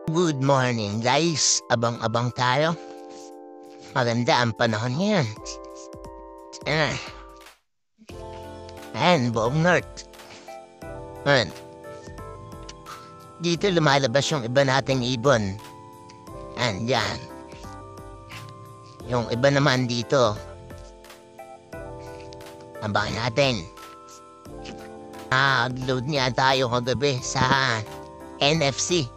Good morning guys, abang-abang tayo. Maganda ang panahon ngayon. Ayan, ayan, buong north. Ayan. Dito lumalabas yung iba nating ibon. Ayan, yan. Yung iba naman dito. Abangan natin. Upload niya tayo kagabi sa NFC.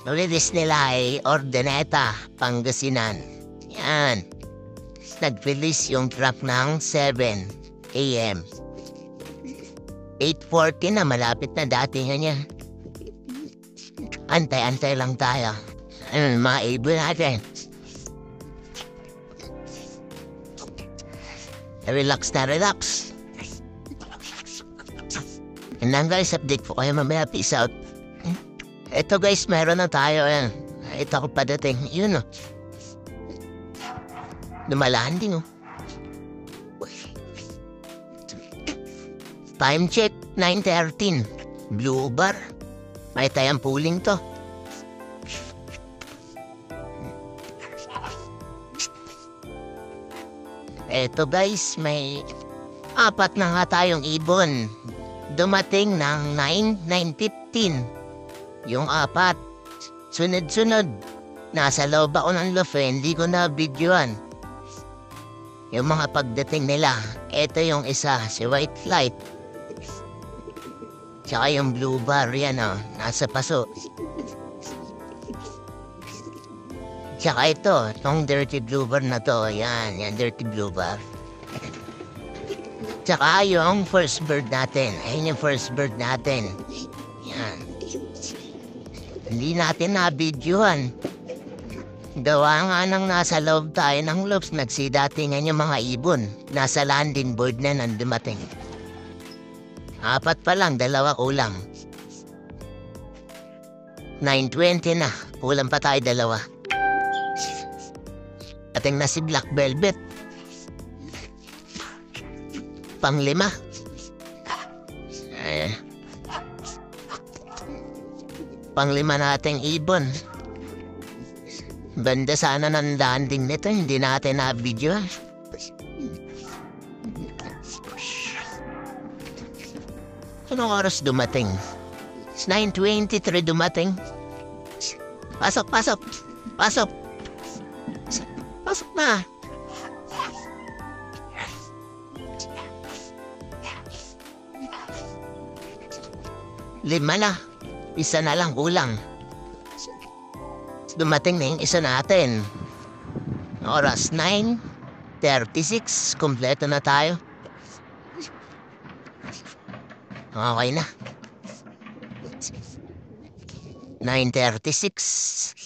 Release nila ay Ordaneta, Pangasinan. Yan. Nag-release yung truck ng 7 AM. 8:40 na, malapit na dati niya. Antay-antay lang tayo. Mga ibon natin. Relax na relax. Yan lang guys, update po kayo mamaya. Peace out. Ito guys, meron na tayo yan. Ito ako padating. Yun o. Lumalanding o. Time check, 9:13. Blue bar. May tayang pooling to. Eto guys, may 4 na nga tayong ibon. Dumating ng 9:15. Yung 4. Sunod-sunod. Nasa loob ako ng lofe, hindi ko na videoan. Yung mga pagdating nila. Ito yung isa, si White Flight. Tsaka yung blue bar, yan o, nasa paso. Tsaka ito, itong dirty blue bar na to, yan dirty blue bar. Tsaka yung first bird natin, ayun yung first bird natin. Yan. Hindi natin na-videoan. Gawa nga nang nasa loob tayo ng loops, nagsidatingan yung mga ibon. Nasa landing board na nang dumating. 4 pa lang, 2 kulang. 9:20 na, kulang pa tayo 2. Ating na si Black Velvet. Pang-5. Pang-5 nating ibon. Banda sana ng landing nito, hindi natin na-video. Anong oras dumating? 9:23 dumating. Pasok, pasok, pasok. Pasok na. Lima na. Isa na lang kulang. Dumating na yung isa natin. Oras 9:36. Kompleto na tayo. Okay na. 9:36.